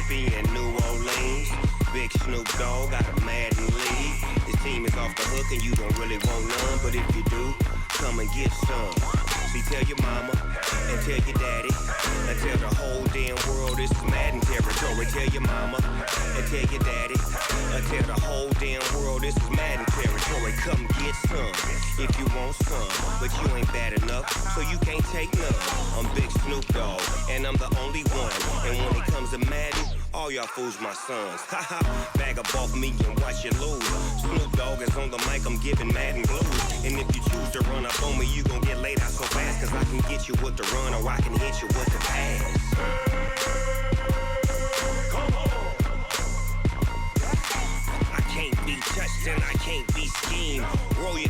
Mississippi and New Orleans. Big Snoop Dogg got a Madden league. His team is off the hook and you don't really want none, but if you do, come and get some. See, tell your mama and tell your daddy and tell the whole damn world this is Madden territory. Tell your mama and tell your daddy and tell the whole damn world this is Madden territory. Come get some if you want some, but you ain't bad enough, so you can't take none. I'm Big Snoop Dogg, and I'm the only one. And when it comes to Madden, all y'all fools my sons. Haha, bag up off me and watch you lose. Snoop Dogg is on the mic, I'm giving Madden blues. And if you choose to run up on me, you gon' get laid out so fast, cause I can get you with the run or I can hit you with the pass. Come on. I can't be touched and I can't be schemed. Roll you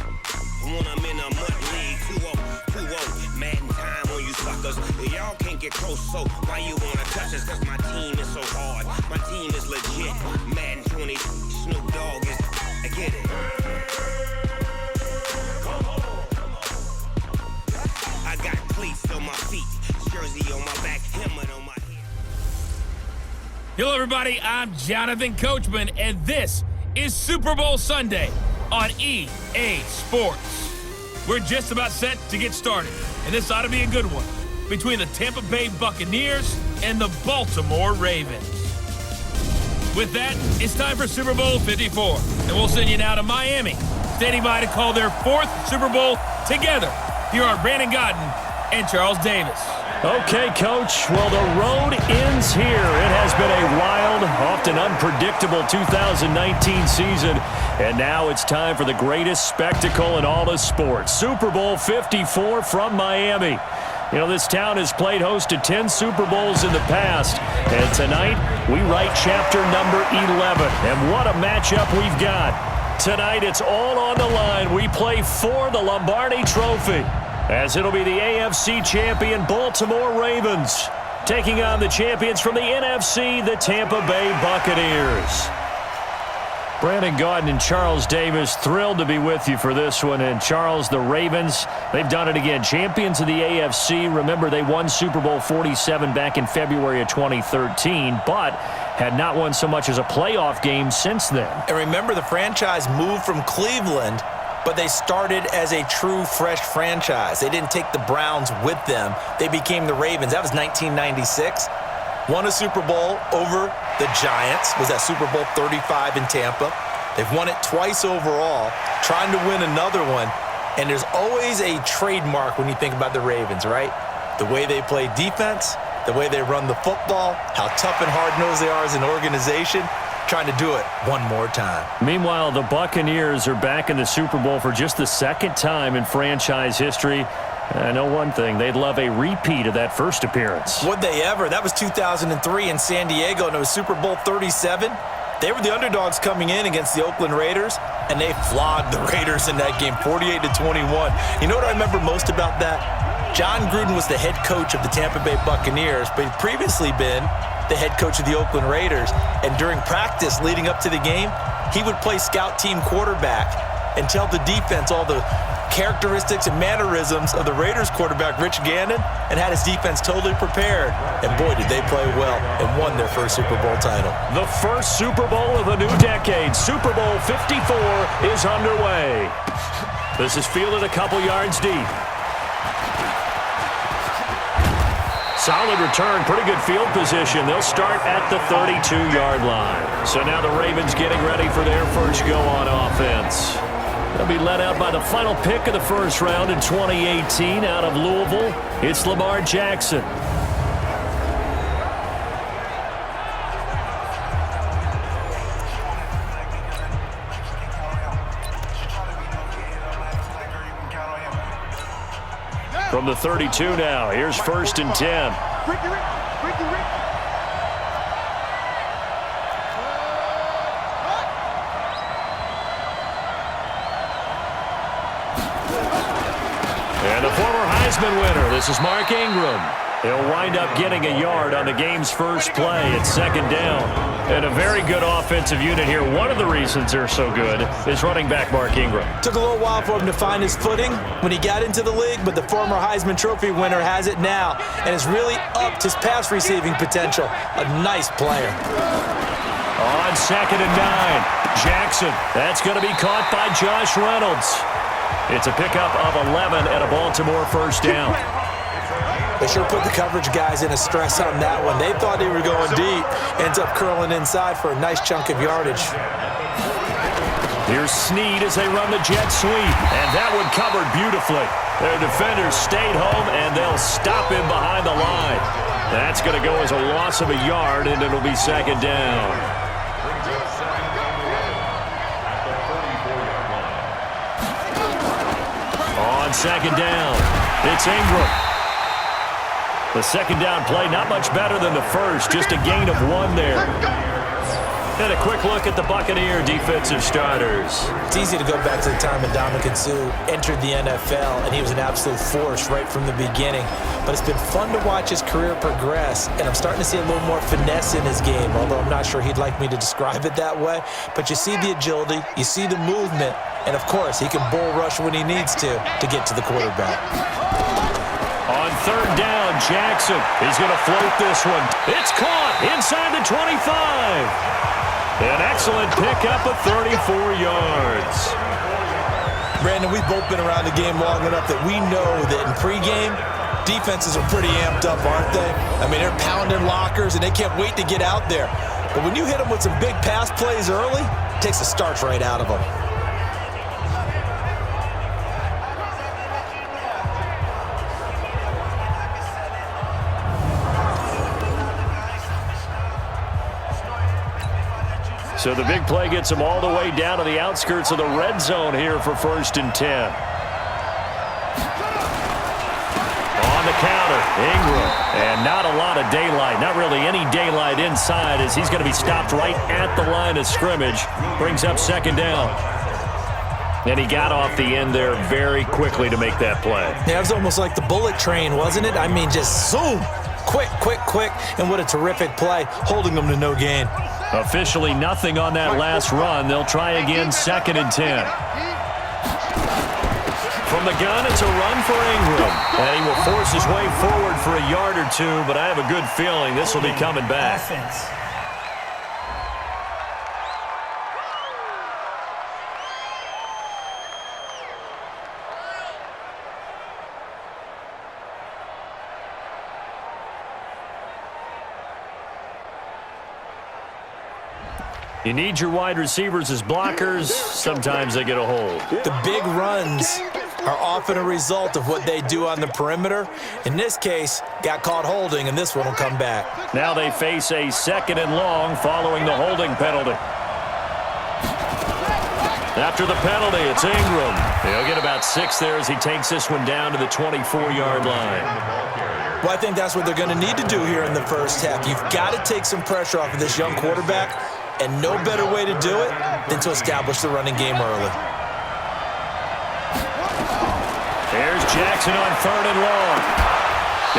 when I'm in a mud league. 2-0, Madden time on you suckers. Y'all can't get close, so why you wanna touch us? Cause my team is so hard. My team is legit. Madden 20, Snoop Dogg is. I get it. Come on. I got cleats on my feet, jersey on my back, helmet on my head. Hello, everybody. I'm Jonathan Coachman, and this is Super Bowl Sunday on EA Sports. We're just about set to get started, and this ought to be a good one between the Tampa Bay Buccaneers and the Baltimore Ravens. With that, it's time for Super Bowl 54, and we'll send you now to Miami, standing by to call their fourth Super Bowl together. Here are Brandon Godden and Charles Davis. Okay, Coach. Well, the road ends here. It has been a wild, often unpredictable 2019 season, and now it's time for the greatest spectacle in all of sports. Super Bowl 54 from Miami. You know, this town has played host to 10 Super Bowls in the past, and tonight we write chapter number 11. And what a matchup we've got. Tonight it's all on the line. We play for the Lombardi Trophy, as it'll be the AFC champion Baltimore Ravens taking on the champions from the NFC, the Tampa Bay Buccaneers. Brandon Gaudin and Charles Davis, thrilled to be with you for this one. And Charles, the Ravens, they've done it again. Champions of the AFC. Remember, they won Super Bowl 47 back in February of 2013, but had not won so much as a playoff game since then. And remember, the franchise moved from Cleveland, but they started as a true fresh franchise. They didn't take the Browns with them. They became the Ravens. That was 1996. Won a Super Bowl over the Giants. Was that Super Bowl 35 in Tampa. They've won it twice overall, trying to win another one. And there's always a trademark when you think about the Ravens, right? The way they play defense, the way they run the football, how tough and hard-nosed they are as an organization, trying to do it one more time. Meanwhile, the Buccaneers are back in the Super Bowl for just the second time in franchise history. I know one thing, they'd love a repeat of that first appearance. Would they ever? That was 2003 in San Diego, and it was Super Bowl 37. They were the underdogs coming in against the Oakland Raiders, and they flogged the Raiders in that game, 48-21. You know what I remember most about that? John Gruden was the head coach of the Tampa Bay Buccaneers, but he'd previously been the head coach of the Oakland Raiders. And during practice leading up to the game, he would play scout team quarterback and tell the defense all the characteristics and mannerisms of the Raiders quarterback, Rich Gannon, and had his defense totally prepared. And boy, did they play well and won their first Super Bowl title. The first Super Bowl of the new decade, Super Bowl 54, is underway. This is fielded a couple yards deep. Solid return, pretty good field position. They'll start at the 32-yard line. So now the Ravens getting ready for their first go on offense. They'll be led out by the final pick of the first round in 2018 out of Louisville. It's Lamar Jackson. From the 32 now, here's 1st and 10. And the former Heisman winner, this is Mark Ingram. He'll wind up getting a yard on the game's first play. It's second down. And a very good offensive unit here. One of the reasons they're so good is running back Mark Ingram. Took a little while for him to find his footing when he got into the league, but the former Heisman Trophy winner has it now and has really upped his pass receiving potential. A nice player. On 2nd and 9, Jackson. That's going to be caught by Josh Reynolds. It's a pickup of 11 and a Baltimore first down. They sure put the coverage guys in a stress on that one. They thought they were going deep. Ends up curling inside for a nice chunk of yardage. Here's Snead as they run the jet sweep. And that one covered beautifully. Their defenders stayed home, and they'll stop him behind the line. That's going to go as a loss of a yard, and it'll be second down. On second down, it's Ingram. The second down play, not much better than the first, just a gain of 1 there. And a quick look at the Buccaneer defensive starters. It's easy to go back to the time when Ndamukong Suh entered the NFL, and he was an absolute force right from the beginning. But it's been fun to watch his career progress, and I'm starting to see a little more finesse in his game, although I'm not sure he'd like me to describe it that way. But you see the agility, you see the movement, and of course, he can bull rush when he needs to get to the quarterback. On third down, Jackson. He's going to float this one. It's caught inside the 25. An excellent pickup of 34 yards. Brandon, we've both been around the game long enough that we know that in pregame, defenses are pretty amped up, aren't they? I mean, they're pounding lockers, and they can't wait to get out there. But when you hit them with some big pass plays early, it takes the starch right out of them. So the big play gets them all the way down to the outskirts of the red zone here for 1st and 10. On the counter, Ingram. And not a lot of daylight, not really any daylight inside as he's going to be stopped right at the line of scrimmage. Brings up second down. And he got off the end there very quickly to make that play. Yeah, it was almost like the bullet train, wasn't it? I mean, just zoom. Quick, quick, quick. And what a terrific play, holding them to no gain. Officially nothing on that last run. They'll try again, 2nd and 10. From the gun, it's a run for Ingram. And he will force his way forward for a yard or two, but I have a good feeling this will be coming back. You need your wide receivers as blockers. Sometimes they get a hold. The big runs are often a result of what they do on the perimeter. In this case, got caught holding, and this one will come back. Now they face a 2nd and long following the holding penalty. After the penalty, it's Ingram. He'll get about 6 there as he takes this one down to the 24-yard line. Well, I think that's what they're going to need to do here in the first half. You've got to take some pressure off of this young quarterback. And no better way to do it than to establish the running game early. There's Jackson on 3rd and long.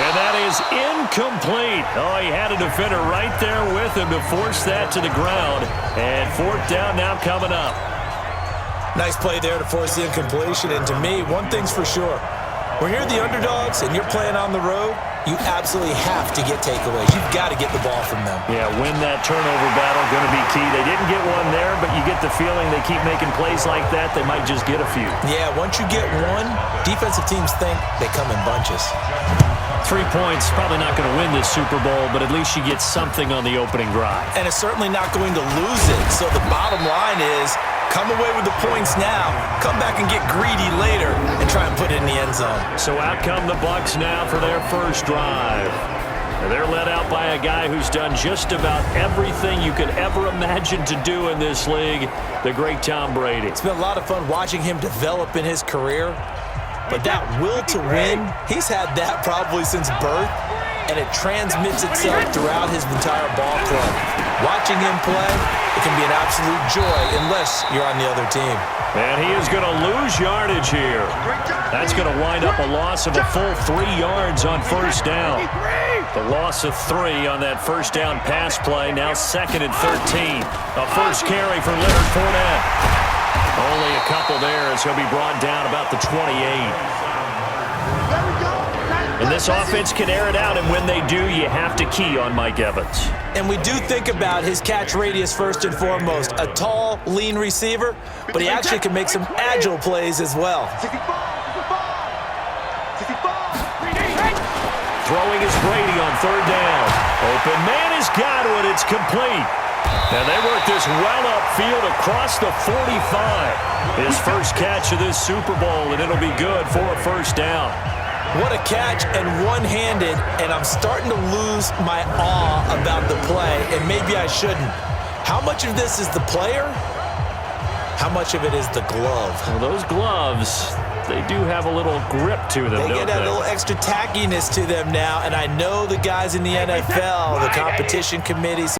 And that is incomplete. Oh, he had a defender right there with him to force that to the ground. And 4th down now coming up. Nice play there to force the incompletion. And to me, one thing's for sure. When you're the underdogs and you're playing on the road, you absolutely have to get takeaways. You've got to get the ball from them. Yeah, win that turnover battle, going to be key. They didn't get one there, but you get the feeling they keep making plays like that, they might just get a few. Yeah, once you get one, defensive teams think they come in bunches. 3 points, probably not going to win this Super Bowl, but at least you get something on the opening drive. And it's certainly not going to lose it. So the bottom line is, come away with the points now, come back and get greedy later, and try and put it in the end zone. So out come the Bucs now for their first drive. And they're led out by a guy who's done just about everything you could ever imagine to do in this league, the great Tom Brady. It's been a lot of fun watching him develop in his career. But that will to win, he's had that probably since birth. and it transmits itself throughout his entire ball club. Watching him play, it can be an absolute joy unless you're on the other team. And he is going to lose yardage here. That's going to wind up a loss of a full 3 yards on first down. The loss of 3 on that first down pass play. Now 2nd and 13. A first carry for Leonard Fournette. Only a couple there as he'll be brought down about the 28. And this offense can air it out, and when they do, you have to key on Mike Evans. And we do think about his catch radius first and foremost. A tall, lean receiver, but he actually can make some agile plays as well. Throwing is Brady on 3rd down. Open man has got it. It's complete. And they work this well upfield across the 45. His first catch of this Super Bowl, and it'll be good for a first down. What a catch, and one-handed, and I'm starting to lose my awe about the play, and maybe I shouldn't. How much of this is the player? How much of it is the glove? Well, those gloves, they do have a little grip to them, They don't get a little extra tackiness to them now, and I know the guys in the NFL, the competition committees,